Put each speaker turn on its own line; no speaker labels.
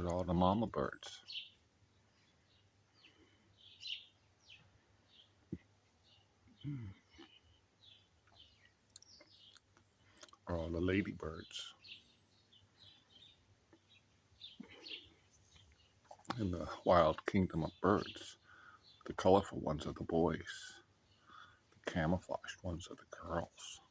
Look at all the mama birds. Or all the ladybirds. In the wild kingdom of birds, the colorful ones are the boys, the camouflaged ones are the girls.